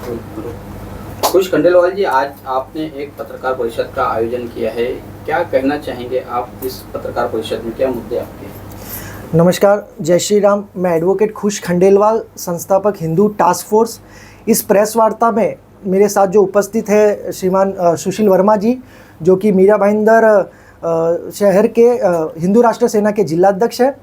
खुश खंडेलवाल जी, आज आपने एक पत्रकार परिषद का आयोजन किया है। क्या कहना चाहेंगे आप इस पत्रकार परिषद में, क्या मुद्दे आपके हैं? नमस्कार, जय श्री राम। मैं एडवोकेट खुश खंडेलवाल, संस्थापक हिंदू टास्क फोर्स। इस प्रेस वार्ता में मेरे साथ जो उपस्थित है श्रीमान सुशील वर्मा जी, जो कि मीरा भाईंदर शहर के हिंदू राष्ट्र सेना के जिलाध्यक्ष हैं।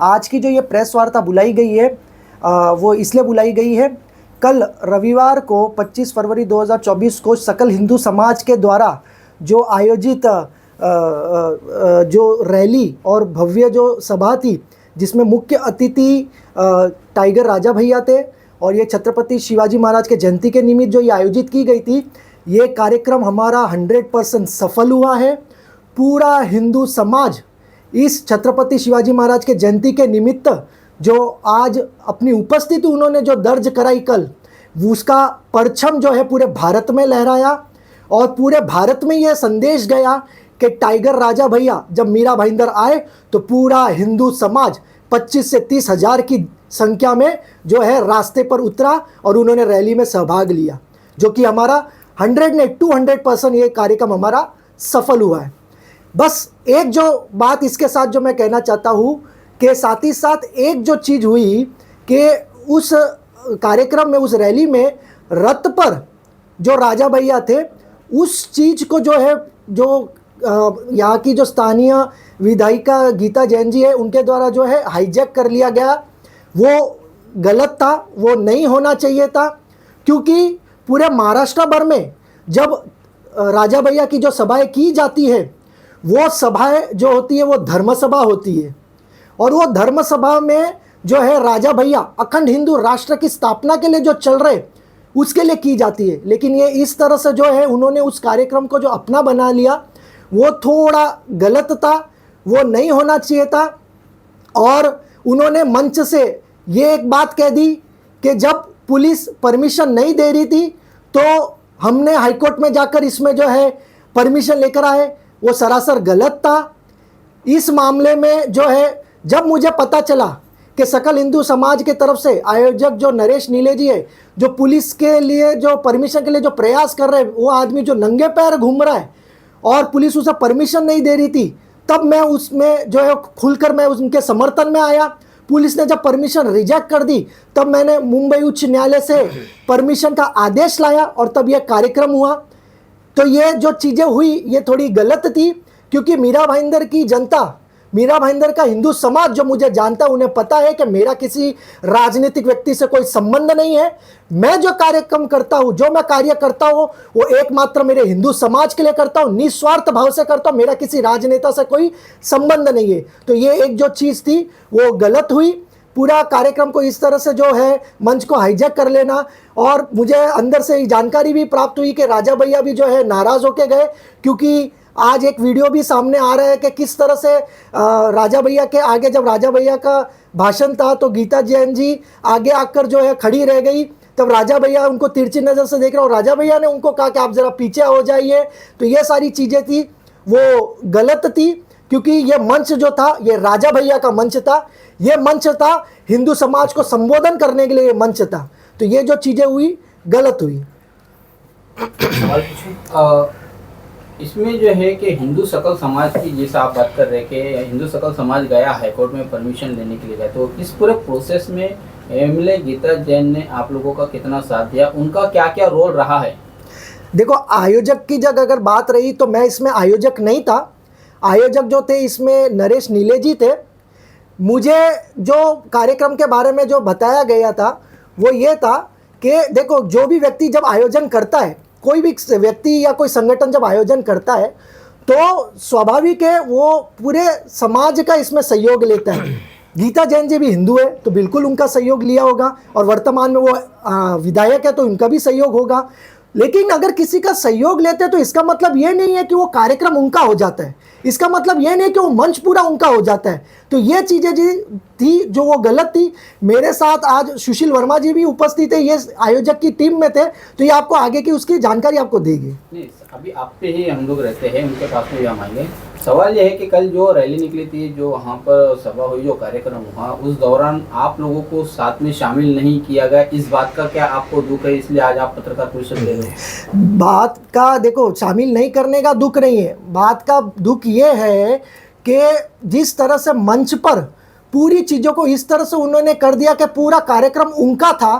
आज की जो ये प्रेस वार्ता बुलाई गई है वो इसलिए बुलाई गई है, कल रविवार को 25 फरवरी 2024 को सकल हिंदू समाज के द्वारा जो आयोजित जो रैली और भव्य जो सभा थी, जिसमें मुख्य अतिथि टाइगर राजा भैया थे, और ये छत्रपति शिवाजी महाराज के जयंती के निमित्त जो ये आयोजित की गई थी, ये कार्यक्रम हमारा 100% सफल हुआ है। पूरा हिंदू समाज इस छत्रपति शिवाजी महाराज के जयंती के निमित्त जो आज अपनी उपस्थिति उन्होंने जो दर्ज कराई कल, उसका परचम जो है पूरे भारत में लहराया, और पूरे भारत में यह संदेश गया कि टाइगर राजा भैया जब मीरा भाईंदर आए तो पूरा हिंदू समाज 25 से 30 हज़ार की संख्या में जो है रास्ते पर उतरा और उन्होंने रैली में सहभाग लिया, जो कि हमारा 200% ये कार्यक्रम हमारा सफल हुआ है। बस एक जो बात इसके साथ जो मैं कहना चाहता हूँ कि साथ ही साथ एक जो चीज़ हुई कि उस कार्यक्रम में, उस रैली में रथ पर जो राजा भैया थे, उस चीज़ को जो है जो यहाँ की जो स्थानीय विधायिका गीता जैन जी है, उनके द्वारा जो है हाईजैक कर लिया गया। वो गलत था, वो नहीं होना चाहिए था, क्योंकि पूरे महाराष्ट्र भर में जब राजा भैया की जो सभाएं की जाती है, वो सभाएं जो होती है वो धर्म सभा होती है, और वो धर्म सभा में जो है राजा भैया अखंड हिंदू राष्ट्र की स्थापना के लिए जो चल रहे उसके लिए की जाती है। लेकिन ये इस तरह से जो है उन्होंने उस कार्यक्रम को जो अपना बना लिया, वो थोड़ा गलत था, वो नहीं होना चाहिए था। और उन्होंने मंच से ये एक बात कह दी कि जब पुलिस परमिशन नहीं दे रही थी तो हमने हाईकोर्ट में जाकर इसमें जो है परमिशन लेकर आए, वो सरासर गलत था। इस मामले में जो है जब मुझे पता चला कि सकल हिंदू समाज की तरफ से आयोजक जो नरेश नीले जी है, जो पुलिस के लिए जो परमिशन के लिए जो प्रयास कर रहे हैं, वो आदमी जो नंगे पैर घूम रहा है और पुलिस उसे परमिशन नहीं दे रही थी, तब मैं उसमें जो है खुलकर मैं उनके समर्थन में आया। पुलिस ने जब परमिशन रिजेक्ट कर दी, तब मैंने मुंबई उच्च न्यायालय से परमिशन का आदेश लाया और तब यह कार्यक्रम हुआ। तो ये जो चीज़ें हुई ये थोड़ी गलत थी, क्योंकि मीरा भाईंदर की जनता, मीरा भाईंदर का हिंदू समाज जो मुझे जानता है, उन्हें पता है कि मेरा किसी राजनीतिक व्यक्ति से कोई संबंध नहीं है। मैं जो कार्यक्रम करता हूँ, जो मैं कार्य करता हूँ, वो एकमात्र मेरे हिंदू समाज के लिए करता हूँ, निस्वार्थ भाव से करता हूँ। मेरा किसी राजनेता से कोई संबंध नहीं है। तो ये एक जो चीज़ थी वो गलत हुई। पूरा कार्यक्रम को इस तरह से जो है मंच को हाईजैक कर लेना, और मुझे अंदर से जानकारी भी प्राप्त हुई कि राजा भैया भी जो है नाराज़ होके गए, क्योंकि आज एक वीडियो भी सामने आ रहा है कि किस तरह से राजा भैया के आगे, जब राजा भैया का भाषण था तो गीता जैन जी आगे आकर जो है खड़ी रह गई, तब राजा भैया उनको तिरछी नज़र से देख रहे, और राजा भैया ने उनको कहा कि आप ज़रा पीछे हो जाइए। तो ये सारी चीज़ें थी वो गलत थी, क्योंकि ये मंच जो था ये राजा भैया का मंच था, ये मंच था हिंदू समाज को संबोधन करने के लिए ये मंच था। तो ये जो चीज़ें हुई गलत हुई। इसमें जो है कि हिंदू सकल समाज की, जैसा आप बात कर रहे हैं कि हिंदू सकल समाज गया हाईकोर्ट में परमिशन लेने के लिए गया, तो इस पूरे प्रोसेस में एमएलए गीता जैन ने आप लोगों का कितना साथ दिया, उनका क्या क्या रोल रहा है? देखो, आयोजक की जगह अगर बात रही तो मैं इसमें आयोजक नहीं था। आयोजक जो थे इसमें नरेश नीले जी थे। मुझे जो कार्यक्रम के बारे में जो बताया गया था वो ये था कि देखो, जो भी व्यक्ति जब आयोजन करता है, कोई भी व्यक्ति या कोई संगठन जब आयोजन करता है, तो स्वाभाविक है वो पूरे समाज का इसमें सहयोग लेता है। गीता जैन जी भी हिंदू है तो बिल्कुल उनका सहयोग लिया होगा, और वर्तमान में वो विधायक है तो उनका भी सहयोग होगा। लेकिन अगर किसी का सहयोग लेते हैं तो इसका मतलब ये नहीं है कि वो कार्यक्रम उनका हो जाता है, इसका मतलब ये नहीं कि वो मंच पूरा उनका हो जाता है। तो ये चीज़ें जी थी जो वो गलत थी। मेरे साथ आज सुशील वर्मा जी भी उपस्थित है, ये आयोजक की टीम में थे, तो ये आपको आगे की उसकी जानकारी आपको देगी। नहीं, अभी आप पे ही हम लोग रहते हैं, उनके पास में भी हम आएंगे। सवाल यह है कि कल जो रैली निकली थी, जो वहाँ पर सभा हुई, जो कार्यक्रम हुआ, उस दौरान आप लोगों को साथ में शामिल नहीं किया गया, इस बात का क्या आपको दुख है? इसलिए आज आप पत्रकार परिषद दे रहे हैं। बात का देखो, शामिल नहीं करने का दुख नहीं है, बात का दुख ये है कि जिस तरह से मंच पर पूरी चीज़ों को इस तरह से उन्होंने कर दिया कि पूरा कार्यक्रम उनका था,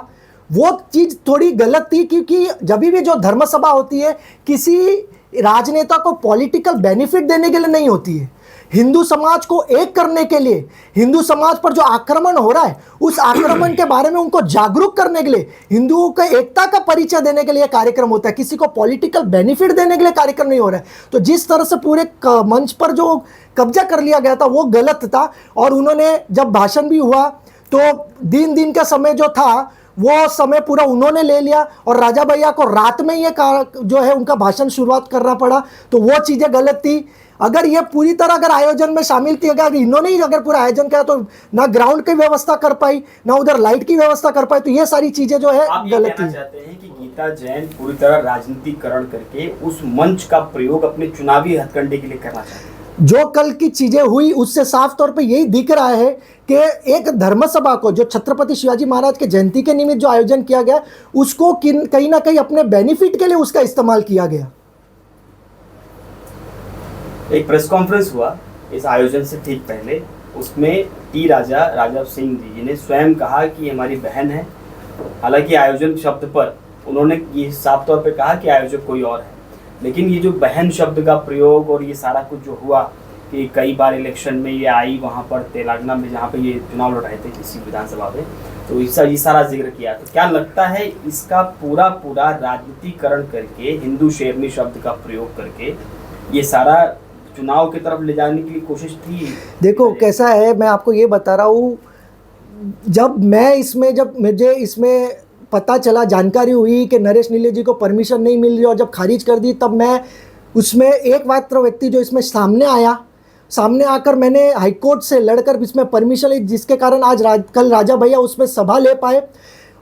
वो चीज़ थोड़ी गलत थी। क्योंकि जब भी जो धर्म सभा होती है, किसी राजनेता को पॉलिटिकल बेनिफिट देने के लिए नहीं होती है, हिंदू समाज को एक करने के लिए, हिंदू समाज पर जो आक्रमण हो रहा है उस आक्रमण के बारे में उनको जागरूक करने के लिए, हिंदुओं को एकता का परिचय देने के लिए कार्यक्रम होता है, किसी को पॉलिटिकल बेनिफिट देने के लिए कार्यक्रम नहीं हो रहा है। तो जिस तरह से पूरे मंच पर जो कब्जा कर लिया गया था वो गलत था। और उन्होंने जब भाषण भी हुआ तो दिन का समय जो था वो समय पूरा उन्होंने ले लिया, और राजा भैया को रात में ये जो है उनका भाषण शुरुआत करना पड़ा, तो वो चीज़ें गलत थी। अगर ये पूरी तरह अगर आयोजन में शामिल किया गया, इन्होंने ही अगर पूरा आयोजन किया, तो ना ग्राउंड की व्यवस्था कर पाई, ना उधर लाइट की व्यवस्था कर पाई, तो ये सारी चीजें जो है आप ये गलत कहना थी। चाहते हैं कि गीता जैन पूरी तरह राजनीतिकरण करके उस मंच का प्रयोग अपने चुनावी हथकंडे के लिए करना चाहते हैं? जो कल की चीजें हुई उससे साफ तौर पे यही दिख रहा है कि एक धर्म सभा को, जो छत्रपति शिवाजी महाराज के जयंती के निमित्त जो आयोजन किया गया, उसको कहीं ना कहीं अपने बेनिफिट के लिए उसका इस्तेमाल किया गया। एक प्रेस कॉन्फ्रेंस हुआ इस आयोजन से ठीक पहले, उसमें टी राजा राजा सिंह जी ने स्वयं कहा कि हमारी बहन है। हालांकि आयोजन शब्द पर उन्होंने ये साफ तौर पे कहा कि आयोजक कोई और है, लेकिन ये जो बहन शब्द का प्रयोग और ये सारा कुछ जो हुआ कि कई बार इलेक्शन में ये आई वहाँ पर तेलंगाना में जहाँ पे ये चुनाव लड़ रहे थे किसी विधानसभा में, तो ये सारा जिक्र किया। तो क्या लगता है इसका पूरा राजनीतिकरण करके, हिंदू शेरनी शब्द का प्रयोग करके ये सारा चुनाव की तरफ ले जाने की कोशिश थी? देखो कैसा है, मैं आपको ये बता रहा हूँ, जब मुझे इसमें पता चला, जानकारी हुई कि नरेश नीले जी को परमिशन नहीं मिल रही और जब खारिज कर दी, तब मैं उसमें एक मात्र व्यक्ति जो इसमें सामने आकर मैंने हाईकोर्ट से लड़कर इसमें परमिशन ली, जिसके कारण आज कल राजा भैया उसमें सभा ले पाए।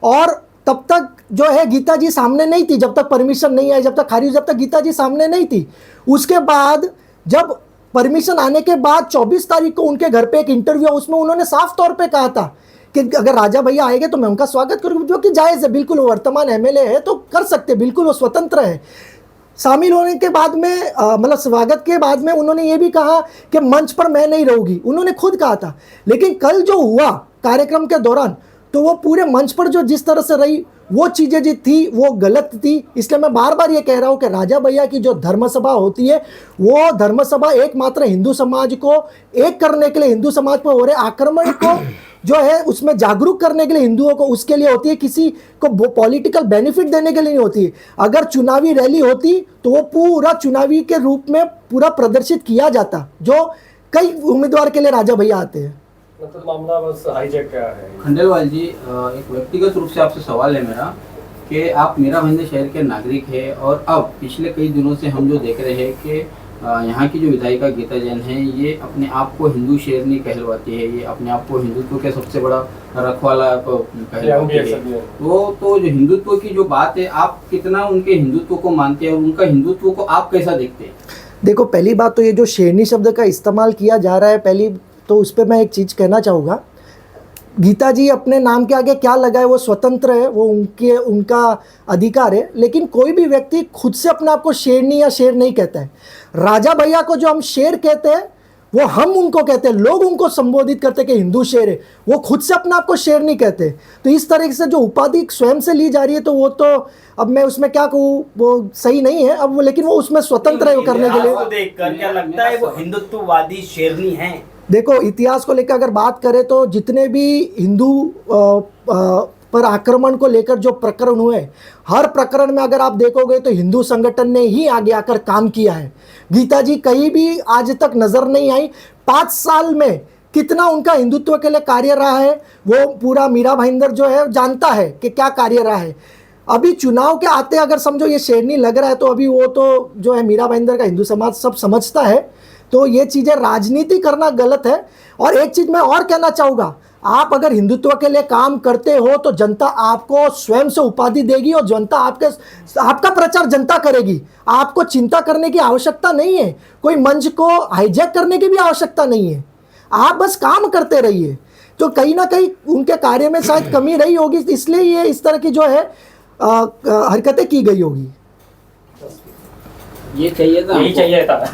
और तब तक जो है गीता जी सामने नहीं थी, जब तक परमिशन नहीं आई, जब तक गीता जी सामने नहीं थी। उसके बाद जब परमिशन आने के बाद 24 तारीख को उनके घर पे एक इंटरव्यू, उसमें उन्होंने साफ तौर पे कहा था कि अगर राजा भैया आएंगे तो मैं उनका स्वागत करूंगा, जो कि जायज़ है, बिल्कुल वो वर्तमान एमएलए है तो कर सकते, बिल्कुल वो स्वतंत्र है। शामिल होने के बाद में मतलब स्वागत के बाद में उन्होंने ये भी कहा कि मंच पर मैं नहीं रहूँगी, उन्होंने खुद कहा था। लेकिन कल जो हुआ कार्यक्रम के दौरान, तो वो पूरे मंच पर जो जिस तरह से रही वो चीज़ें जो थी वो गलत थी। इसलिए मैं बार बार ये कह रहा हूँ कि राजा भैया की जो धर्मसभा होती है, वो धर्मसभा एकमात्र हिंदू समाज को एक करने के लिए, हिंदू समाज पर हो रहे आक्रमण को जो है उसमें जागरूक करने के लिए, हिंदुओं को उसके लिए होती है, किसी को पॉलिटिकल बेनिफिट देने के लिए नहीं होती है। अगर चुनावी रैली होती तो वो पूरा चुनावी के रूप में पूरा प्रदर्शित किया जाता, जो कई उम्मीदवार के लिए राजा भैया आते हैं। मतलब मामला बस हाईजैक का है। खंडेलवाल जी, एक व्यक्तिगत रूप से आपसे सवाल है मेरा कि आप मीरा भाईंदर शहर के नागरिक हैं, और अब पिछले कई दिनों से हम जो देख रहे हैं कि यहाँ की जो विधायिका गीता जैन है, ये अपने आप को हिंदू शेरनी कहलवाती है, ये अपने आप को हिंदुत्व के सबसे बड़ा रखवाला कहलवाती है। वो तो जो हिंदुत्व की जो बात है, आप कितना उनके हिंदुत्व को मानते हैं और उनका हिंदुत्व को आप कैसा देखते हैं? देखो, पहली बात तो ये जो शेरनी शब्द का इस्तेमाल किया जा रहा है, पहली तो उस पर मैं एक चीज़ कहना चाहूँगा, गीता जी अपने नाम के आगे क्या लगाए वो स्वतंत्र है, वो उनका अधिकार है। लेकिन कोई भी व्यक्ति खुद से अपने आप को शेरनी या शेर नहीं कहता है। राजा भैया को जो हम शेर कहते हैं वो हम उनको कहते हैं, लोग उनको संबोधित करते हैं कि हिंदू शेर है, वो खुद से अपने आप को शेर नहीं कहते। तो इस तरह से जो उपाधि स्वयं से ली जा रही है, तो वो तो अब मैं उसमें क्या कहूँ, वो सही नहीं है अब, लेकिन वो उसमें स्वतंत्र है वो करने के लिए। देखकर क्या लगता है वो हिंदुत्ववादी शेरनी है? देखो, इतिहास को लेकर अगर बात करें तो जितने भी हिंदू पर आक्रमण को लेकर जो प्रकरण हुए, हर प्रकरण में अगर आप देखोगे तो हिंदू संगठन ने ही आगे आकर काम किया है। गीता जी कहीं भी आज तक नजर नहीं आई। 5 साल में कितना उनका हिंदुत्व के लिए कार्य रहा है, वो पूरा मीरा भाईंदर जो है जानता है कि क्या कार्य रहा है। अभी चुनाव के आते अगर समझो ये शेरनी लग रहा है, तो अभी वो तो जो है मीरा भाईंदर का हिंदू समाज सब समझता है। तो ये चीज़ें राजनीति करना गलत है। और एक चीज़ मैं और कहना चाहूँगा, आप अगर हिंदुत्व के लिए काम करते हो तो जनता आपको स्वयं से उपाधि देगी और जनता आपका प्रचार जनता करेगी। आपको चिंता करने की आवश्यकता नहीं है, कोई मंच को हाईजैक करने की भी आवश्यकता नहीं है, आप बस काम करते रहिए। तो कहीं ना कहीं उनके कार्य में शायद कमी रही होगी, इसलिए ये इस तरह की जो है हरकतें की गई होगी। ये चाहिए था यही हमको। चाहिए था।